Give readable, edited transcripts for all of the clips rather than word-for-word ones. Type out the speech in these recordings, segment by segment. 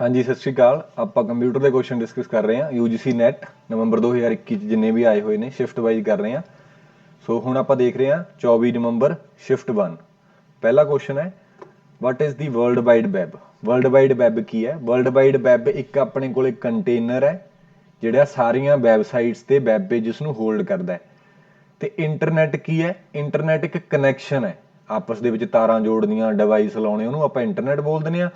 हाँ जी, सत श्री अकाल। ਆਪਾਂ ਕੰਪਿਊਟਰ ਦੇ ਕੁਐਸਚਨ ਡਿਸਕਸ ਕਰ ਰਹੇ ਹਾਂ। UGC ਨੈਟ ਨਵੰਬਰ 2021 ਚ ਜਿੰਨੇ ਵੀ ਆਏ ਹੋਏ ਨੇ ਸ਼ਿਫਟ ਵਾਈਜ਼ ਕਰ ਰਹੇ ਹਾਂ। ਸੋ ਹੁਣ ਆਪਾਂ ਦੇਖ ਰਹੇ ਹਾਂ 24 ਨਵੰਬਰ ਸ਼ਿਫਟ 1। ਪਹਿਲਾ ਕੁਐਸਚਨ ਹੈ what is the world wide web. World wide web ਕੀ ਹੈ? ਵਰਲਡ ਵਾਈਡ ਵੈਬ ਇੱਕ ਆਪਣੇ ਕੋਲ ਕੰਟੇਨਰ ਹੈ ਜਿਹੜਾ ਸਾਰੀਆਂ ਵੈਬਸਾਈਟਸ ਤੇ ਵੈਬ ਪੇਜਸ ਨੂੰ ਹੋਲਡ ਕਰਦਾ ਹੈ। ਤੇ ਇੰਟਰਨੈਟ ਕੀ ਹੈ? ਇੰਟਰਨੈਟ ਇੱਕ ਕਨੈਕਸ਼ਨ ਹੈ ਆਪਸ ਦੇ ਵਿੱਚ, ਤਾਰਾਂ ਜੋੜਨੀਆਂ, ਡਿਵਾਈਸ ਲਾਉਣੇ, ਉਹਨੂੰ ਆਪਾਂ ਇੰਟਰਨੈਟ ਬੋਲ ਦਿੰਦੇ ਹਾਂ।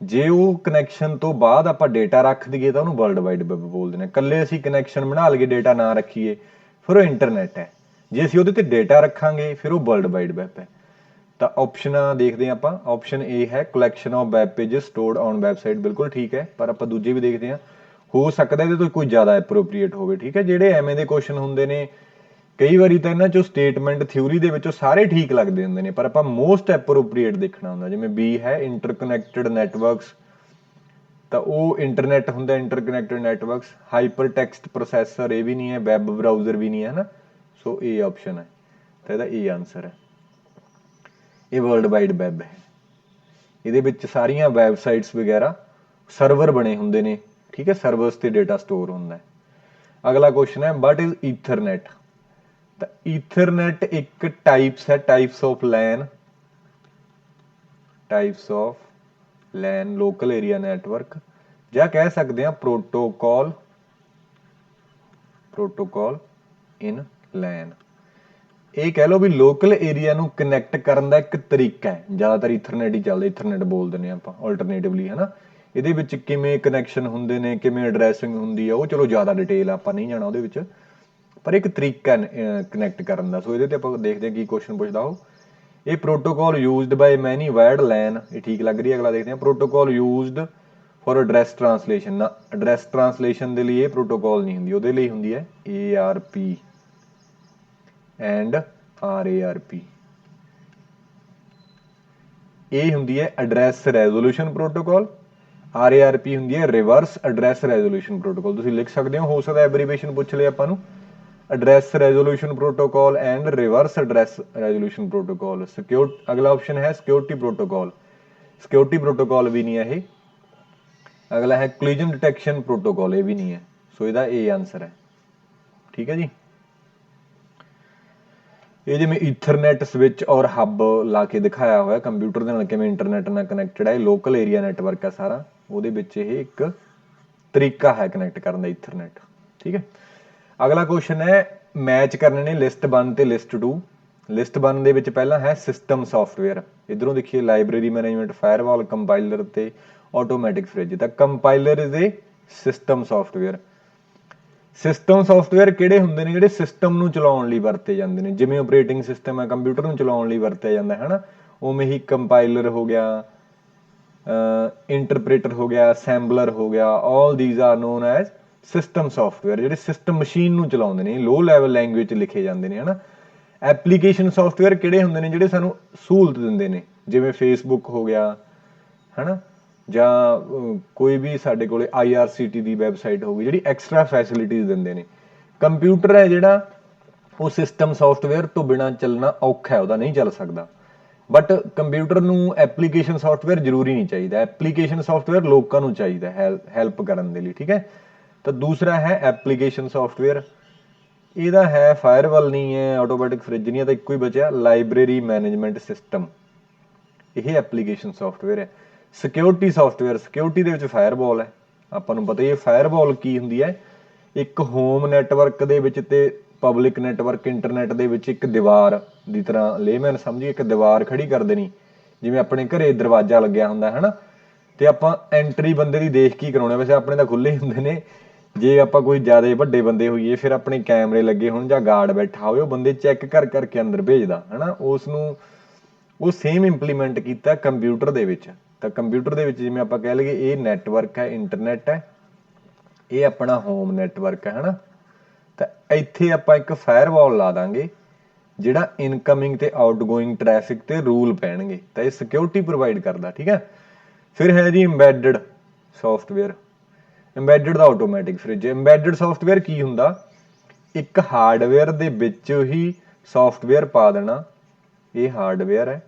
ਜੇ ਉਹ ਕਨੈਕਸ਼ਨ ਤੋਂ ਬਾਅਦ ਆਪਾਂ ਡੇਟਾ ਰੱਖ ਦਈਏ ਤਾਂ ਉਹਨੂੰ ਵਰਲਡ ਵਾਈਡ ਵੈਬ ਬੋਲਦੇ ਨੇ। ਇਕੱਲੇ ਅਸੀਂ ਕਨੈਕਸ਼ਨ ਬਣਾ ਲਈਏ, ਡੇਟਾ ਨਾ ਰੱਖੀਏ, ਫਿਰ ਉਹ ਇੰਟਰਨੈਟ ਹੈ। ਜੇ ਅਸੀਂ ਉਹਦੇ ਤੇ ਡੇਟਾ ਰੱਖਾਂਗੇ ਫਿਰ ਉਹ ਵਰਲਡ ਵਾਈਡ ਵੈਬ ਹੈ। ਤਾਂ ਆਪਸ਼ਨਾਂ ਦੇਖਦੇ ਹਾਂ ਆਪਾਂ। ਆਪਸ਼ਨ ਏ ਹੈ collection of web pages stored on website, ਬਿਲਕੁਲ ਠੀਕ ਹੈ। ਪਰ ਆਪਾਂ ਦੂਜੇ ਵੀ ਦੇਖਦੇ ਹਾਂ, ਹੋ ਸਕਦਾ ਇਹਦੇ ਤੋਂ ਕੋਈ ਜ਼ਿਆਦਾ ਐਪਰੋਪਰੀਏਟ ਹੋਵੇ। ਠੀਕ ਹੈ, ਜਿਹੜੇ ਐਵੇਂ ਦੇ ਕੁਐਸਚਨ ਹੁੰਦੇ ਨੇ ਕਈ ਵਾਰੀ ਤਾਂ ਇਹਨਾਂ ਚੋਂ ਸਟੇਟਮੈਂਟ ਥਿਊਰੀ ਦੇ ਵਿੱਚੋਂ ਸਾਰੇ ਠੀਕ ਲੱਗਦੇ ਹੁੰਦੇ ਨੇ, ਪਰ ਆਪਾਂ ਮੋਸਟ ਐਪਰੋਪਰੀਏਟ ਦੇਖਣਾ ਹੁੰਦਾ। ਜਿਵੇਂ ਬੀ ਹੈ ਇੰਟਰਕਨੈਕਟਡ ਨੈਟਵਰਕਸ, ਤਾਂ ਉਹ ਇੰਟਰਨੈਟ ਹੁੰਦਾ, interconnected networks. Hyper text processor ਇਹ ਵੀ ਨਹੀਂ ਹੈ, ਵੈਬ ਬਰਾਊਜ਼ਰ ਵੀ ਨਹੀਂ ਹੈ ਨਾ। ਸੋ ਇਹ ਆਪਸ਼ਨ ਹੈ, ਤਾਂ ਇਹਦਾ ਇਹ ਆਨਸਰ ਹੈ। ਇਹ ਵਰਲਡ ਵਾਈਡ ਵੈਬ ਹੈ। ਇਹਦੇ ਵਿੱਚ ਸਾਰੀਆਂ ਵੈਬਸਾਈਟਸ ਵਗੈਰਾ ਸਰਵਰ ਬਣੇ ਹੁੰਦੇ ਨੇ। ਠੀਕ ਹੈ, ਸਰਵਰਸ ਤੇ ਡੇਟਾ ਸਟੋਰ ਹੁੰਦਾ ਹੈ। ਅਗਲਾ ਕੁਐਸਚਨ ਹੈ ਵਾਟ ਇਜ਼ ਈਥਰਨੈਟ। ਤਾਂ ਈਥਰਨੈਟ ਇੱਕ ਟਾਈਪਸ ਹੈ, types of LAN, types of LAN local area network, ਜਾਂ ਕਹਿ ਸਕਦੇ ਹਾਂ ਪ੍ਰੋਟੋਕੋਲ, ਪ੍ਰੋਟੋਕੋਲ ਇਨ ਲੈਨ। ਇਹ ਕਹਿ ਲਓ ਵੀ ਲੋਕਲ ਏਰੀਆ ਨੂੰ ਕਨੈਕਟ ਕਰਨ ਦਾ ਇੱਕ ਤਰੀਕਾ ਹੈ। ਜ਼ਿਆਦਾਤਰ ਈਥਰਨੈਟ ਹੀ ਚੱਲਦਾ, ਈਥਰਨੈਟ ਬੋਲ ਦਿੰਦੇ ਆਪਾਂ ਆਲਟਰਨੇਟਿਵਲੀ, ਹੈ ਨਾ। ਇਹਦੇ ਵਿੱਚ ਕਿਵੇਂ ਕਨੈਕਸ਼ਨ ਹੁੰਦੇ ਨੇ, ਕਿਵੇਂ ਐਡਰੈਸਿੰਗ ਹੁੰਦੀ ਆ, ਉਹ ਚਲੋ ਜ਼ਿਆਦਾ ਡਿਟੇਲ ਆਪਾਂ ਨਹੀਂ ਜਾਣਾ ਉਹਦੇ ਵਿੱਚ, ਪਰ ਇੱਕ ਤਰੀਕਾ ਕਨੈਕਟ ਕਰਨ ਦਾ। ਸੋ ਇਹਦੇ ਤੇ ਆਪਾਂ ਦੇਖਦੇ ਹਾਂ ਕੀ ਕੁਐਸਚਨ ਪੁੱਛਦਾ ਉਹ। ਇਹ ਪ੍ਰੋਟੋਕੋਲ ਯੂਜ਼ਡ ਬਾਈ ਮੈਨੀ ਵਾਇਰਡ ਲੈਨ, ਇਹ ਠੀਕ ਲੱਗ ਰਹੀ ਹੈ। ਅਗਲਾ ਦੇਖਦੇ ਹਾਂ protocol used for address translation. ਨਾ, ਐਡਰੈਸ ਟ੍ਰਾਂਸਲੇਸ਼ਨ ਦੇ ਲਈ ਇਹ ਪ੍ਰੋਟੋਕੋਲ ਨਹੀਂ ਹੁੰਦੀ, ਉਹਦੇ ਲਈ ਹੁੰਦੀ ਹੈ ARP ਐਂਡ RARP। ਇਹ ਹੁੰਦੀ ਹੈ ਐਡਰੈਸ ਰੈਜ਼ੋਲੂਸ਼ਨ ਪ੍ਰੋਟੋਕੋਲ, RARP ਹੁੰਦੀ ਹੈ ਰਿਵਰਸ ਐਡਰੈਸ ਰੈਜ਼ੋਲੂਸ਼ਨ ਪ੍ਰੋਟੋਕੋਲ। ਤੁਸੀਂ ਲਿਖ ਸਕਦੇ ਹੋ ਸਕਦਾ ਐਬਰੀਵੇਸ਼ਨ ਪੁੱਛ ਲਿਆ ਆਪਾਂ ਨੂੰ। Address resolution protocol and reverse address resolution protocol. ਅਗਲਾ ਆਪਸ਼ਨ ਹੈ ਸਿਕਿਉਰਿਟੀ ਪ੍ਰੋਟੋਕੋਲ, ਸਿਕਿਉਰਿਟੀ ਪ੍ਰੋਟੋਕੋਲ ਵੀ ਨਹੀਂ ਹੈ ਇਹ। ਅਗਲਾ ਹੈ ਕੋਲੀਜਨ ਡਿਟੈਕਸ਼ਨ ਪ੍ਰੋਟੋਕੋਲ, ਇਹ ਵੀ ਨਹੀਂ ਹੈ। ਸੋ ਇਹਦਾ ਇਹ ਆਨਸਰ ਹੈ। ਠੀਕ ਹੈ ਜੀ। ਇਹ ਜਿਵੇਂ ਈਥਰਨੈਟ ਸਵਿਚ ਔਰ ਹੱਬ ਲਾ ਕੇ ਦਿਖਾਇਆ ਹੋਇਆ ਕੰਪਿਊਟਰ ਦੇ ਨਾਲ, ਕਿਵੇਂ ਇੰਟਰਨੈਟ ਨਾਲ ਕਨੈਕਟਡ ਹੈ। ਇਹ ਲੋਕਲ ਏਰੀਆ ਨੈਟਵਰਕ ਹੈ ਸਾਰਾ, ਉਹਦੇ ਵਿੱਚ ਇਹ ਇੱਕ ਤਰੀਕਾ ਹੈ ਕਨੈਕਟ ਕਰਨ ਦਾ, ਈਥਰਨੈਟ। ਠੀਕ ਹੈ। ਅਗਲਾ ਕੁਐਸਚਨ ਹੈ ਮੈਚ ਕਰਨੇ ਨੇ ਲਿਸਟ 1 ਤੇ ਲਿਸਟ 2। ਲਿਸਟ 1 ਦੇ ਵਿੱਚ ਪਹਿਲਾਂ ਹੈ ਸਿਸਟਮ ਸੌਫਟਵੇਅਰ। ਇਧਰੋਂ ਦੇਖੀਏ ਲਾਇਬ੍ਰੇਰੀ ਮੈਨੇਜਮੈਂਟ, ਫਾਇਰਵਾਲ, ਕੰਪਾਈਲਰ ਤੇ ਆਟੋਮੈਟਿਕ ਫ੍ਰਿਜ। ਤਾਂ compiler is a system software. System software ਕਿਹੜੇ ਹੁੰਦੇ ਨੇ? ਜਿਹੜੇ ਸਿਸਟਮ ਨੂੰ ਚਲਾਉਣ ਲਈ ਵਰਤੇ ਜਾਂਦੇ ਨੇ। ਜਿਵੇਂ ਆਪਰੇਟਿੰਗ ਸਿਸਟਮ ਹੈ ਕੰਪਿਊਟਰ ਨੂੰ ਚਲਾਉਣ ਲਈ ਵਰਤਿਆ ਜਾਂਦਾ ਹੈ ਨਾ, ਉਵੇਂ ਹੀ ਕੰਪਾਈਲਰ ਹੋ ਗਿਆ, ਇੰਟਰਪ੍ਰੇਟਰ ਹੋ ਗਿਆ, ਅਸੈਂਬਲਰ ਹੋ ਗਿਆ। All these are known as system software, ਜਿਹੜੇ ਸਿਸਟਮ ਮਸ਼ੀਨ ਨੂੰ ਚਲਾਉਂਦੇ ਨੇ, ਲੋ ਲੈਵਲ ਲੈਂਗੁਏਜ 'ਚ ਲਿਖੇ ਜਾਂਦੇ ਨੇ, ਹੈ ਨਾ। ਐਪਲੀਕੇਸ਼ਨ ਸੌਫਟਵੇਅਰ ਕਿਹੜੇ ਹੁੰਦੇ ਨੇ? ਜਿਹੜੇ ਸਾਨੂੰ ਸਹੂਲਤ ਦਿੰਦੇ ਨੇ, ਜਿਵੇਂ ਫੇਸਬੁੱਕ ਹੋ ਗਿਆ, ਹੈ ਨਾ, ਜਾਂ ਕੋਈ ਵੀ ਸਾਡੇ ਕੋਲ IRCT ਦੀ ਵੈਬਸਾਈਟ ਹੋ ਗਈ, ਜਿਹੜੀ ਐਕਸਟਰਾ ਫੈਸਿਲਿਟੀਜ਼ ਦਿੰਦੇ ਨੇ। ਕੰਪਿਊਟਰ ਹੈ ਜਿਹੜਾ, ਉਹ ਸਿਸਟਮ ਸੌਫਟਵੇਅਰ ਤੋਂ ਬਿਨਾਂ ਚੱਲਣਾ ਔਖਾ ਹੈ, ਉਹਦਾ ਨਹੀਂ ਚੱਲ ਸਕਦਾ। ਬਟ ਕੰਪਿਊਟਰ ਨੂੰ ਐਪਲੀਕੇਸ਼ਨ ਸੌਫਟਵੇਅਰ ਜ਼ਰੂਰੀ ਨਹੀਂ ਚਾਹੀਦਾ। ਐਪਲੀਕੇਸ਼ਨ ਸੌਫਟਵੇਅਰ ਲੋਕਾਂ ਨੂੰ ਚਾਹੀਦਾ ਹੈਲਪ ਕਰਨ ਦੇ ਲਈ। ਠੀਕ ਹੈ। ਤਾਂ ਦੂਸਰਾ ਹੈ ਐਪਲੀਕੇਸ਼ਨ ਸੌਫਟਵੇਅਰ, ਇਹਦਾ ਹੈ ਫਾਇਰਵਾਲ ਨਹੀਂ ਹੈ, ਆਟੋਮੈਟਿਕ ਫ੍ਰਿਜ ਨਹੀਂ ਹੈ, ਤਾਂ ਇੱਕੋ ਹੀ ਬਚਿਆ ਲਾਇਬ੍ਰੇਰੀ ਮੈਨੇਜਮੈਂਟ ਸਿਸਟਮ। ਇਹ ਐਪਲੀਕੇਸ਼ਨ ਸੌਫਟਵੇਅਰ ਹੈ। ਸਿਕਿਉਰਿਟੀ ਸੌਫਟਵੇਅਰ, ਸਿਕਿਉਰਿਟੀ ਦੇ ਵਿੱਚ ਫਾਇਰਵਾਲ ਹੈ। ਆਪਾਂ ਨੂੰ ਪਤਾ ਹੀ ਹੈ ਫਾਇਰਵਾਲ ਕੀ ਹੁੰਦੀ ਹੈ। ਇੱਕ ਹੋਮ ਨੈਟਵਰਕ ਦੇ ਵਿੱਚ ਤੇ ਪਬਲਿਕ ਨੈਟਵਰਕ ਇੰਟਰਨੈਟ ਦੇ ਵਿੱਚ ਇੱਕ ਦੀਵਾਰ ਦੀ ਤਰ੍ਹਾਂ, ਲੇਮੈਨ ਸਮਝੀਏ, ਇੱਕ ਦੀਵਾਰ ਖੜੀ ਕਰ ਦੇਣੀ। ਜਿਵੇਂ ਆਪਣੇ ਘਰੇ ਦਰਵਾਜ਼ਾ ਲੱਗਿਆ ਹੁੰਦਾ ਹੈ ਨਾ, ਤੇ ਆਪਾਂ ਐਂਟਰੀ ਬੰਦੇ ਦੀ ਦੇਖ ਕੇ ਕਰਾਉਣੇ। ਵੈਸੇ ਆਪਣੇ ਤਾਂ ਖੁੱਲ੍ਹੇ ਹੁੰਦੇ ਨੇ, ਜੇ ਆਪਾਂ ਕੋਈ ਜ਼ਿਆਦਾ ਵੱਡੇ ਬੰਦੇ ਹੋਈਏ ਫਿਰ ਆਪਣੇ ਕੈਮਰੇ ਲੱਗੇ ਹੋਣ ਜਾਂ ਗਾਰਡ ਬੈਠਾ ਹੋਵੇ, ਉਹ ਬੰਦੇ ਚੈੱਕ ਕਰ ਕਰਕੇ ਅੰਦਰ ਭੇਜਦਾ, ਹੈ ਨਾ। ਉਸ ਨੂੰ ਉਹ ਸੇਮ ਇੰਪਲੀਮੈਂਟ ਕੀਤਾ ਕੰਪਿਊਟਰ ਦੇ ਵਿੱਚ। ਤਾਂ ਕੰਪਿਊਟਰ ਦੇ ਵਿੱਚ ਜਿਵੇਂ ਆਪਾਂ ਕਹਿ ਲਈਏ ਇਹ ਨੈਟਵਰਕ ਹੈ, ਇੰਟਰਨੈਟ ਹੈ, ਇਹ ਆਪਣਾ ਹੋਮ ਨੈਟਵਰਕ ਹੈ, ਹੈ ਨਾ। ਤਾਂ ਇੱਥੇ ਆਪਾਂ ਇੱਕ ਫਾਇਰਵਾਲ ਲਾ ਦਾਂਗੇ ਜਿਹੜਾ ਇਨਕਮਿੰਗ ਤੇ ਆਊਟਗੋਇੰਗ ਟ੍ਰੈਫਿਕ ਤੇ ਰੂਲ ਪੈਣਗੇ, ਤਾਂ ਇਹ ਸਿਕਿਉਰਿਟੀ ਪ੍ਰੋਵਾਈਡ ਕਰਦਾ। ਠੀਕ ਹੈ। ਫਿਰ ਹੈ ਜੀ ਇੰਬੈਡਡ ਸੌਫਟਵੇਅਰ, ਇੰਬੈਡਡ ਦਾ ਆਟੋਮੈਟਿਕ ਫ੍ਰਿਜ। ਇੰਬੈਡਡ ਸੌਫਟਵੇਅਰ ਕੀ ਹੁੰਦਾ? ਇੱਕ ਹਾਰਡਵੇਅਰ ਦੇ ਵਿੱਚ ਹੀ ਸੌਫਟਵੇਅਰ ਪਾ ਦੇਣਾ। ਇਹ ਹਾਰਡਵੇਅਰ ਹੈ,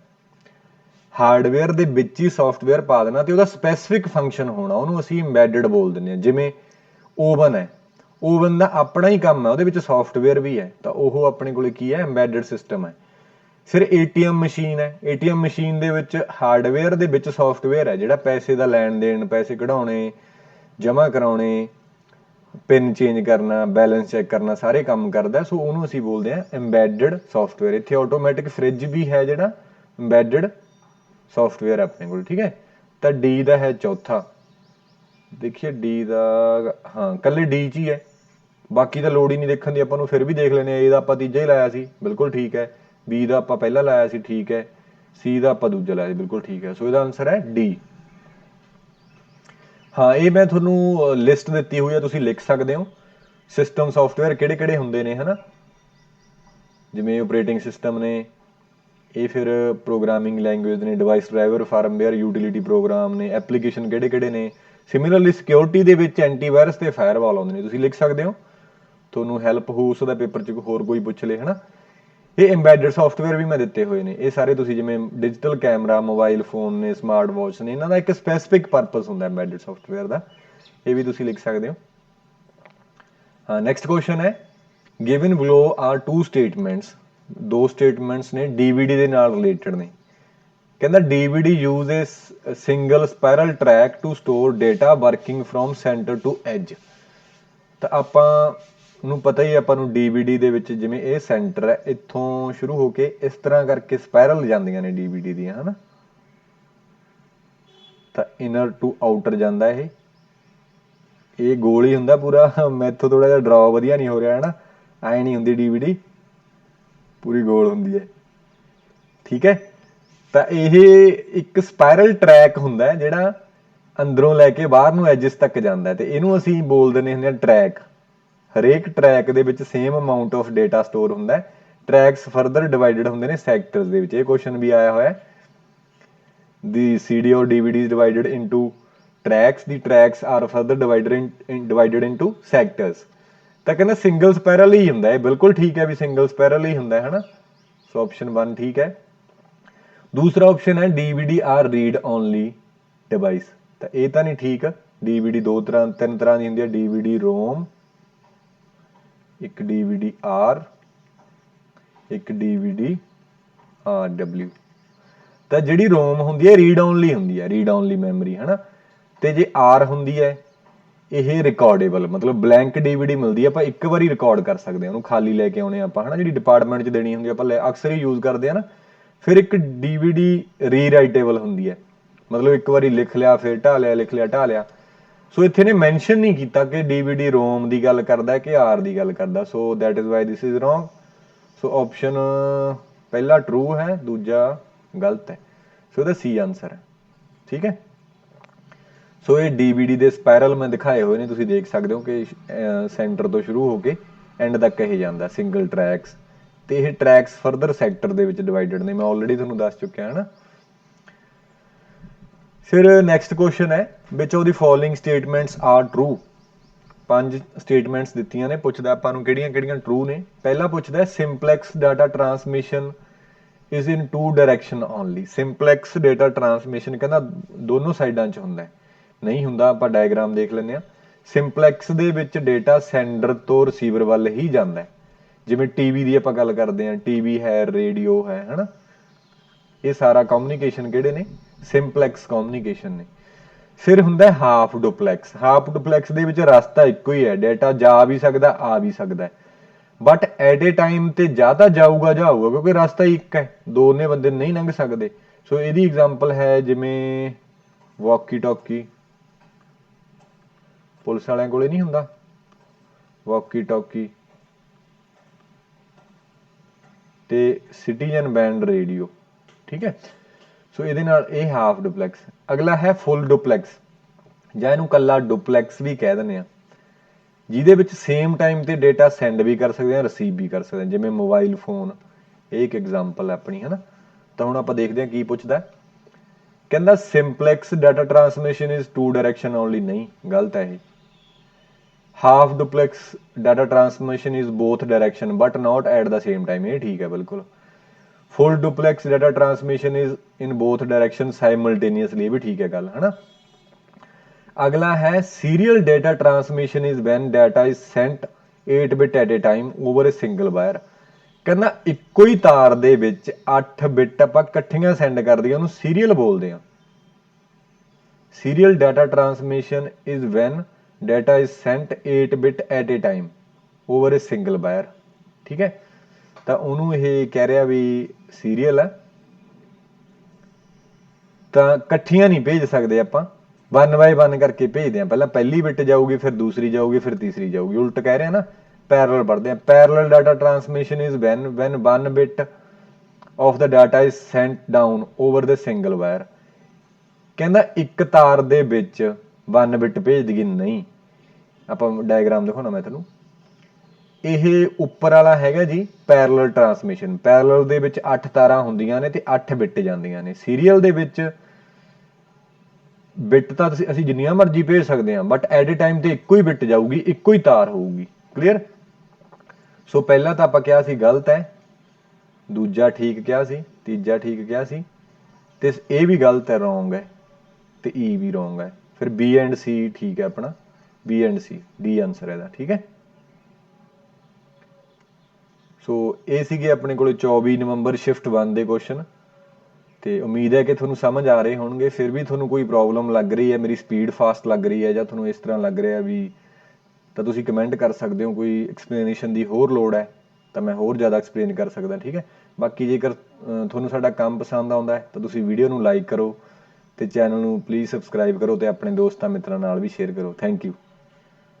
ਹਾਰਡਵੇਅਰ ਦੇ ਵਿੱਚ ਹੀ ਸੌਫਟਵੇਅਰ ਪਾ ਦੇਣਾ ਤੇ ਉਹਦਾ ਸਪੈਸੀਫਿਕ ਫੰਕਸ਼ਨ ਹੋਣਾ, ਉਹਨੂੰ ਅਸੀਂ ਇੰਬੈਡਡ ਬੋਲ ਦਿੰਦੇ ਹਾਂ। ਜਿਵੇਂ ਓਵਨ ਹੈ, ਓਵਨ ਦਾ ਆਪਣਾ ਹੀ ਕੰਮ ਹੈ, ਉਹਦੇ ਵਿੱਚ ਸੌਫਟਵੇਅਰ ਵੀ ਹੈ, ਤਾਂ ਉਹ ਆਪਣੇ ਕੋਲੇ ਕੀ ਹੈ, ਇੰਬੈਡਡ ਸਿਸਟਮ ਹੈ। ਫਿਰ ਏਟੀਐਮ ਮਸ਼ੀਨ ਹੈ, ਏਟੀਐਮ ਮਸ਼ੀਨ ਦੇ ਵਿੱਚ ਹਾਰਡਵੇਅਰ ਦੇ ਵਿੱਚ ਸੌਫਟਵੇਅਰ ਹੈ ਜਿਹੜਾ ਪੈਸੇ ਦਾ ਲੈਣ ਦੇਣ, ਪੈਸੇ ਕਢਾਉਣੇ, ਜਮ੍ਹਾਂ ਕਰਾਉਣੇ, ਪਿਨ ਚੇਂਜ ਕਰਨਾ, ਬੈਲੈਂਸ ਚੈੱਕ ਕਰਨਾ, ਸਾਰੇ ਕੰਮ ਕਰਦਾ। ਸੋ ਉਹਨੂੰ ਅਸੀਂ ਬੋਲਦੇ ਹਾਂ ਇੰਬੈਡਡ ਸੌਫਟਵੇਅਰ। ਇੱਥੇ ਆਟੋਮੈਟਿਕ ਫ੍ਰਿਜ ਵੀ ਹੈ ਜਿਹੜਾ ਇੰਬੈਡਡ ਸੌਫਟਵੇਅਰ ਆਪਣੇ ਕੋਲ, ਠੀਕ ਹੈ। ਤਾਂ ਡੀ ਦਾ ਹੈ ਚੌਥਾ, ਦੇਖੀਏ ਡੀ ਦਾ, ਹਾਂ ਕੱਲੇ ਡੀ 'ਚ ਹੀ ਹੈ, ਬਾਕੀ ਤਾਂ ਲੋੜ ਹੀ ਨਹੀਂ ਦੇਖਣ ਦੀ ਆਪਾਂ ਨੂੰ, ਫਿਰ ਵੀ ਦੇਖ ਲੈਂਦੇ ਹਾਂ। ਏ ਦਾ ਆਪਾਂ ਤੀਜਾ ਹੀ ਲਾਇਆ ਸੀ, ਬਿਲਕੁਲ ਠੀਕ ਹੈ। ਬੀ ਦਾ ਆਪਾਂ ਪਹਿਲਾਂ ਲਾਇਆ ਸੀ, ਠੀਕ ਹੈ। ਸੀ ਦਾ ਆਪਾਂ ਦੂਜਾ ਲਾਇਆ ਸੀ, ਬਿਲਕੁਲ ਠੀਕ ਹੈ। ਸੋ ਇਹਦਾ ਆਨਸਰ ਹੈ ਡੀ। ਹਾਂ ਇਹ ਮੈਂ ਤੁਹਾਨੂੰ ਲਿਸਟ ਦਿੱਤੀ ਹੋਈ ਹੈ, ਤੁਸੀਂ ਲਿਖ ਸਕਦੇ ਹੋ ਸਿਸਟਮ ਸੌਫਟਵੇਅਰ ਕਿਹੜੇ ਕਿਹੜੇ ਹੁੰਦੇ ਨੇ, ਹੈ ਨਾ। ਜਿਵੇਂ ਆਪਰੇਟਿੰਗ ਸਿਸਟਮ ਨੇ, ਇਹ ਫਿਰ ਪ੍ਰੋਗਰਾਮਿੰਗ ਲੈਂਗੁਏਜ ਨੇ, ਡਿਵਾਈਸ ਡਰਾਈਵਰ, ਫਾਰਮਵੇਅਰ, ਯੂਟਿਲਿਟੀ ਪ੍ਰੋਗਰਾਮ ਨੇ, ਐਪਲੀਕੇਸ਼ਨ ਕਿਹੜੇ ਕਿਹੜੇ ਨੇ। ਸਿਮਿਲਰਲੀ ਸਿਕਿਉਰਿਟੀ ਦੇ ਵਿੱਚ ਐਂਟੀਵਾਇਰਸ ਤੇ ਫਾਇਰਵਾਲ ਆਉਂਦੇ ਨੇ, ਤੁਸੀਂ ਲਿਖ ਸਕਦੇ ਹੋ, ਤੁਹਾਨੂੰ ਹੈਲਪ ਹੋ ਸਕਦਾ ਪੇਪਰ 'ਚ ਹੋਰ ਕੋਈ ਪੁੱਛ ਲੇ, ਹੈ ਨਾ। ਇਹ ਇੰਬੈਡਡ ਸੌਫਟਵੇਅਰ ਵੀ ਮੈਂ ਦਿੱਤੇ ਹੋਏ ਨੇ, ਇਹ ਸਾਰੇ ਤੁਸੀਂ ਜਿਵੇਂ ਡਿਜੀਟਲ ਕੈਮਰਾ, ਮੋਬਾਈਲ ਫੋਨ ਨੇ, ਸਮਾਰਟ ਵਾਚ ਨੇ, ਇਹਨਾਂ ਦਾ ਇੱਕ ਸਪੈਸੀਫਿਕ ਪਰਪਸ ਹੁੰਦਾ ਇੰਬੈਡਡ ਸੌਫਟਵੇਅਰ ਦਾ, ਇਹ ਵੀ ਤੁਸੀਂ ਲਿਖ ਸਕਦੇ ਹੋ। ਹਾਂ ਨੈਕਸਟ ਕੁਐਸਚਨ ਹੈ, given below are two statements, ਦੋ ਸਟੇਟਮੈਂਟਸ ਨੇ ਡੀਵੀਡੀ ਦੇ ਨਾਲ ਰਿਲੇਟਡ ਨੇ। ਕਹਿੰਦਾ DVD use a single spiral track to store data working from centre to edge. ਤਾਂ ਆਪਾਂ ਨੂੰ ਪਤਾ ਹੀ, ਆਪਾਂ ਨੂੰ ਡੀਵੀਡੀ ਦੇ ਵਿੱਚ ਜਿਵੇਂ ਇਹ ਸੈਂਟਰ ਹੈ, ਇੱਥੋਂ ਸ਼ੁਰੂ ਹੋ ਕੇ ਇਸ ਤਰ੍ਹਾਂ ਕਰਕੇ ਸਪਾਇਰਲ ਜਾਂਦੀਆਂ ਨੇ ਡੀਵੀਡੀ ਦੀਆਂ, ਹੈ ਨਾ। ਤਾਂ ਇਨਰ ਟੂ ਆਊਟਰ ਜਾਂਦਾ ਇਹ ਗੋਲ ਹੀ ਹੁੰਦਾ ਪੂਰਾ। ਮੈਥੋਂ ਥੋੜਾ ਜਿਹਾ ਡਰਾ ਵਧੀਆ ਨਹੀਂ ਹੋ ਰਿਹਾ, ਹੈ ਨਾ, ਐ ਨਹੀਂ ਹੁੰਦੀ ਡੀਵੀਡੀ, ਪੂਰੀ ਗੋਲ ਹੁੰਦੀ ਹੈ, ਠੀਕ ਹੈ। ਤਾਂ ਇਹ ਇੱਕ ਸਪਾਇਰਲ ਟਰੈਕ ਹੁੰਦਾ ਜਿਹੜਾ ਅੰਦਰੋਂ ਲੈ ਕੇ ਬਾਹਰ ਨੂੰ ਐਜਿਸ ਤੱਕ ਜਾਂਦਾ, ਤੇ ਇਹਨੂੰ ਅਸੀਂ ਬੋਲ ਦਿੰਦੇ ਹੁੰਦੇ ਹਾਂ ਟਰੈਕ। ਹਰੇਕ ਟਰੈਕ ਦੇ ਵਿੱਚ same amount of data store ਹੁੰਦਾ। ਟਰੈਕਸ ਫਰਦਰ ਡਿਵਾਈਡਡ ਹੁੰਦੇ ਨੇ ਸੈਕਟਰਸ ਦੇ ਵਿੱਚ, ਇਹ ਕੁਐਸਚਨ ਵੀ ਆਇਆ ਹੋਇਆ। ਦੀ CD or DVD is divided into tracks, the tracks are further divided into sectors। ਤਾਂ ਕਹਿੰਦਾ ਸਿੰਗਲ ਸਪਾਇਰਲ ਹੀ ਹੁੰਦਾ, ਇਹ ਬਿਲਕੁਲ ਠੀਕ ਹੈ ਵੀ ਸਿੰਗਲ ਸਪਾਇਰਲ ਹੀ ਹੁੰਦਾ, ਹੈ ਨਾ। ਸੋ ਆਪਸ਼ਨ 1 ਠੀਕ ਹੈ। ਦੂਸਰਾ ਆਪਸ਼ਨ ਹੈ DVD or read only device, ਤਾਂ ਇਹ ਤਾਂ ਨਹੀਂ ਠੀਕ। DVD ਤਿੰਨ ਤਰ੍ਹਾਂ ਦੀ ਹੁੰਦੀ ਹੈ, DVD ROM, ਇੱਕ DVD R, ਇੱਕ DVD RW। ਤਾਂ ਜਿਹੜੀ ਰੋਮ ਹੁੰਦੀ ਹੈ ਰੀਡ ਓਨਲੀ ਹੁੰਦੀ ਹੈ, ਰੀਡ ਓਨਲੀ ਮੈਮਰੀ, ਹੈ ਨਾ। ਤੇ ਜੇ ਆਰ ਹੁੰਦੀ ਹੈ ਇਹ ਰਿਕਾਰਡੇਬਲ, ਮਤਲਬ ਬਲੈਂਕ ਡੀਵੀਡੀ ਮਿਲਦੀ ਹੈ, ਆਪਾਂ ਇੱਕ ਵਾਰੀ ਰਿਕਾਰਡ ਕਰ ਸਕਦੇ ਹਾਂ ਉਹਨੂੰ, ਖਾਲੀ ਲੈ ਕੇ ਆਉਣੇ ਆਪਾਂ, ਹੈ ਨਾ, ਜਿਹੜੀ ਡਿਪਾਰਟਮੈਂਟ 'ਚ ਦੇਣੀ ਹੁੰਦੀ ਆਪਾਂ ਅਕਸਰ ਹੀ ਯੂਜ਼ ਕਰਦੇ ਹਾਂ ਨਾ। ਫਿਰ ਇੱਕ DVD ਰੀਰਾਈਟੇਬਲ ਹੁੰਦੀ ਹੈ, ਮਤਲਬ ਇੱਕ ਵਾਰੀ ਲਿਖ ਲਿਆ ਫਿਰ ਢਾ ਲਿਆ, ਲਿਖ ਲਿਆ ਢਾ ਲਿਆ। ਸੋ ਇੱਥੇ ਨੇ ਮੈਂਸ਼ਨ ਨਹੀਂ ਕੀਤਾ ਕਿ DVD ਰੋਮ ਦੀ ਗੱਲ ਕਰਦਾ ਕਿ ਆਰ ਦੀ ਗੱਲ ਕਰਦਾ, so that is why this is wrong. So option ਪਹਿਲਾ ਟਰੂ ਹੈ, ਦੂਜਾ ਗਲਤ ਹੈ। ਸੋ ਇਹਦਾ ਸੀ ਆਨਸਰ ਹੈ, ਠੀਕ ਹੈ। ਸੋ ਇਹ DVD ਦੇ ਸਪਾਇਰਲ ਮੈਂ ਦਿਖਾਏ ਹੋਏ ਨੇ, ਤੁਸੀਂ ਦੇਖ ਸਕਦੇ ਹੋ ਕਿ ਸੈਂਟਰ ਤੋਂ ਸ਼ੁਰੂ ਹੋ ਕੇ ਐਂਡ ਤੱਕ ਇਹ ਜਾਂਦਾ ਸਿੰਗਲ ਟਰੈਕਸ, ਤੇ ਇਹ ਟਰੈਕਸ ਫਰਦਰ ਸੈਕਟਰ ਦੇ ਵਿੱਚ ਡਿਵਾਈਡਡ ਨੇ, ਮੈਂ ਆਲਰੇਡੀ ਤੁਹਾਨੂੰ ਦੱਸ ਚੁੱਕਿਆ, ਹੈ ਨਾ। ਫਿਰ ਨੈਕਸਟ ਕੁਐਸਚਨ ਹੈ, which of the following statements are true. 5 statements ਦਿੱਤੀਆਂ ਨੇ, ਪੁੱਛਦਾ ਆਪਾਂ ਨੂੰ ਕਿਹੜੀਆਂ ਕਿਹੜੀਆਂ ਟਰੂ ਨੇ। ਪਹਿਲਾ ਪੁੱਛਦਾ simplex data transmission is in two direction only. Simplex data transmission ਕਹਿੰਦਾ ਦੋਨੋਂ ਸਾਈਡਾਂ 'ਚ ਹੁੰਦਾ, ਨਹੀਂ ਹੁੰਦਾ। ਆਪਾਂ ਡਾਇਗਰਾਮ ਦੇਖ ਲੈਂਦੇ ਹਾਂ। ਸਿੰਪਲੈਕਸ ਦੇ ਵਿੱਚ ਡੇਟਾ ਸੈਂਡਰ ਤੋਂ ਰਿਸੀਵਰ ਵੱਲ ਹੀ ਜਾਂਦਾ, ਜਿਵੇਂ ਟੀਵੀ ਦੀ ਆਪਾਂ ਗੱਲ ਕਰਦੇ ਹਾਂ, ਟੀਵੀ ਹੈ, ਰੇਡੀਓ ਹੈ, ਹੈ ਨਾ। ਇਹ ਸਾਰਾ ਕਮਿਊਨੀਕੇਸ਼ਨ ਕਿਹੜੇ ਨੇ, ਸਿੰਪਲੈਕਸ ਕਮਿਊਨੀਕੇਸ਼ਨ ਨੇ। ਫਿਰ ਹੁੰਦਾ ਹਾਫ ਡੁਪਲੈਕਸ। ਹਾਫ ਡੁਪਲੈਕਸ ਦੇ ਵਿੱਚ ਰਸਤਾ ਇੱਕੋ ਹੀ ਹੈ, ਡੇਟਾ ਜਾ ਵੀ ਸਕਦਾ ਆ ਵੀ ਸਕਦਾ, ਬਟ ਐਟ ਏ ਟਾਈਮ ਤੇ ਜਾਂ ਤਾਂ ਜਾਊਗਾ ਕਿਉਂਕਿ ਰਸਤਾ ਹੀ ਇੱਕ ਹੈ, ਦੋਨੇ ਬੰਦੇ ਨਹੀਂ ਲੰਘ ਸਕਦੇ। ਸੋ ਇਹਦੀ ਐਗਜ਼ਾਮਪਲ ਹੈ ਜਿਵੇਂ ਵਾਕੀ ਟਾਕੀ, ਪੁਲਿਸ ਵਾਲਿਆਂ ਕੋਲੇ ਨਹੀਂ ਹੁੰਦਾ ਵਾਕੀ ਟਾਕੀ, ਤੇ ਸਿਟੀਜ਼ਨ ਬੈਂਡ ਰੇਡੀਓ, ਠੀਕ ਹੈ। ਸੋ ਇਹਦੇ ਨਾਲ ਇਹ ਹਾਫ ਡੁਪਲੈਕਸ। ਅਗਲਾ ਹੈ ਫੁੱਲ ਡੁਪਲੈਕਸ, ਜਾਂ ਇਹਨੂੰ ਕੱਲਾ ਡੁਪਲੈਕਸ ਵੀ ਕਹਿ ਦਿੰਦੇ ਆ, ਜਿਹਦੇ ਵਿੱਚ ਸੇਮ ਟਾਈਮ ਤੇ ਡੇਟਾ ਸੈਂਡ ਵੀ ਕਰ ਸਕਦੇ ਹਾਂ, ਰਿਸੀਵ ਵੀ ਕਰ ਸਕਦੇ ਹਾਂ, ਜਿਵੇਂ ਮੋਬਾਈਲ ਫੋਨ, ਇਹ ਇੱਕ ਐਗਜ਼ਾਮਪਲ ਹੈ ਆਪਣੀ, ਹੈ ਨਾ। ਤਾਂ ਹੁਣ ਆਪਾਂ ਦੇਖਦੇ ਹਾਂ ਕੀ ਪੁੱਛਦਾ। ਕਹਿੰਦਾ simplex data transmission is two direction only, ਨਹੀਂ, ਗਲਤ ਹੈ ਇਹ। Half duplex data transmission is both direction but not at the same time, ਇਹ ਠੀਕ ਹੈ ਬਿਲਕੁਲ। Full duplex data transmission is in both direction simultaneously, ये भी ठीक है गल, है ना। अगला है serial data transmission is when data is sent 8 bit at a time over a single wire. कहना ਇੱਕੋ ਹੀ ਤਾਰ ਦੇ ਵਿੱਚ 8 ਬਿਟ ਆਪਾਂ ਇਕੱਠੀਆਂ ਸੈਂਡ ਕਰ ਦਈਏ, ਉਹਨੂੰ ਸੀਰੀਅਲ ਬੋਲਦੇ ਆ। Serial data transmission is when data is sent 8 bit at a time over a single wire, ਠੀਕ ਹੈ। ਤਾਂ ਉਹਨੂੰ ਇਹ ਕਹਿ ਰਿਹਾ ਵੀ ਸੀਰੀਅਲ ਹੈ, ਤਾਂ ਇਕੱਠੀਆਂ ਨਹੀਂ ਭੇਜ ਸਕਦੇ ਆਪਾਂ, 1 ਬਾय 1 ਕਰਕੇ ਭੇਜਦੇ ਆ। ਪਹਿਲਾਂ ਪਹਿਲੀ ਬਿਟ ਜਾਊਗੀ, ਫਿਰ ਦੂਸਰੀ ਜਾਊਗੀ, ਫਿਰ ਤੀਸਰੀ ਜਾਊਗੀ, ਉਲਟ ਕਹਿ ਰਿਹਾ ਨਾ। ਪੈਰਲਲ ਪੜ੍ਹਦੇ ਆ। Parallel data transmission is when 1 bit of the data is sent down over the single wire. ਕਹਿੰਦਾ ਇੱਕ ਤਾਰ ਦੇ ਵਿੱਚ 1 ਬਿਟ ਭੇਜ ਦਈਏ, ਨਹੀਂ। ਆਪਾਂ ਡਾਇਗਰਾਮ ਦਿਖਾਉਣਾ ਮੈਂ ਤੁਹਾਨੂੰ। ਇਹ ਉੱਪਰ ਵਾਲਾ ਹੈਗਾ ਜੀ ਪੈਰਲਲ ਟਰਾਂਸਮਿਸ਼ਨ। ਪੈਰਲਲ ਦੇ ਵਿੱਚ 8 ਤਾਰਾਂ ਹੁੰਦੀਆਂ ਨੇ ਤੇ 8 ਬਿਟ ਜਾਂਦੀਆਂ ਨੇ। ਸੀਰੀਅਲ ਦੇ ਵਿੱਚ ਬਿਟ ਤਾਂ ਅਸੀਂ ਜਿੰਨੀਆਂ ਮਰਜ਼ੀ ਭੇਜ ਸਕਦੇ ਹਾਂ, ਬਟ ਐਟ ਏ ਟਾਈਮ ਤੇ ਇੱਕੋ ਹੀ ਬਿਟ ਜਾਊਗੀ, ਇੱਕੋ ਹੀ ਤਾਰ ਹੋਊਗੀ। ਕਲੀਅਰ। ਸੋ ਪਹਿਲਾਂ ਤਾਂ ਆਪਾਂ ਕਿਹਾ ਸੀ ਗਲਤ ਹੈ, ਦੂਜਾ ਠੀਕ ਕਿਹਾ ਸੀ, ਤੀਜਾ ਠੀਕ ਕਿਹਾ ਸੀ, ਤੇ ਇਹ ਵੀ ਗਲਤ ਹੈ, ਰੋਂਗ ਹੈ, ਤੇ ਈ ਵੀ ਰੋਂਗ ਹੈ। ਫਿਰ ਬੀ ਐਂਡ ਸੀ ਠੀਕ ਹੈ ਆਪਣਾ, B and C, D answer ਇਹਦਾ, ਠੀਕ ਹੈ। ਸੋ ਇਹ ਸੀਗੇ ਆਪਣੇ ਕੋਲ 24 ਨਵੰਬਰ ਸ਼ਿਫਟ 1 ਦੇ ਕੁਐਸਚਨ, ਤੇ ਉਮੀਦ ਹੈ ਕਿ ਤੁਹਾਨੂੰ ਸਮਝ ਆ ਰਹੇ ਹੋਣਗੇ। ਫਿਰ ਵੀ ਤੁਹਾਨੂੰ ਕੋਈ ਪ੍ਰੋਬਲਮ ਲੱਗ ਰਹੀ ਹੈ, ਮੇਰੀ ਸਪੀਡ ਫਾਸਟ ਲੱਗ ਰਹੀ ਹੈ, ਜਾਂ ਤੁਹਾਨੂੰ ਇਸ ਤਰ੍ਹਾਂ ਲੱਗ ਰਿਹਾ ਵੀ, ਤਾਂ ਤੁਸੀਂ ਕਮੈਂਟ ਕਰ ਸਕਦੇ ਹੋ। ਕੋਈ ਐਕਸਪਲੇਨੇਸ਼ਨ ਦੀ ਹੋਰ ਲੋੜ ਹੈ ਤਾਂ ਮੈਂ ਹੋਰ ਜ਼ਿਆਦਾ ਐਕਸਪਲੇਨ ਕਰ ਸਕਦਾ, ਠੀਕ ਹੈ। ਬਾਕੀ ਜੇਕਰ ਤੁਹਾਨੂੰ ਸਾਡਾ ਕੰਮ ਪਸੰਦ ਆਉਂਦਾ ਹੈ ਤਾਂ ਤੁਸੀਂ ਵੀਡੀਓ ਨੂੰ ਲਾਈਕ ਕਰੋ, ਤੇ ਚੈਨਲ ਨੂੰ ਪਲੀਜ਼ ਸਬਸਕ੍ਰਾਈਬ ਕਰੋ, ਤੇ ਆਪਣੇ ਦੋਸਤਾਂ ਮਿੱਤਰਾਂ ਨਾਲ ਵੀ ਸ਼ੇਅਰ ਕਰੋ। Thank you.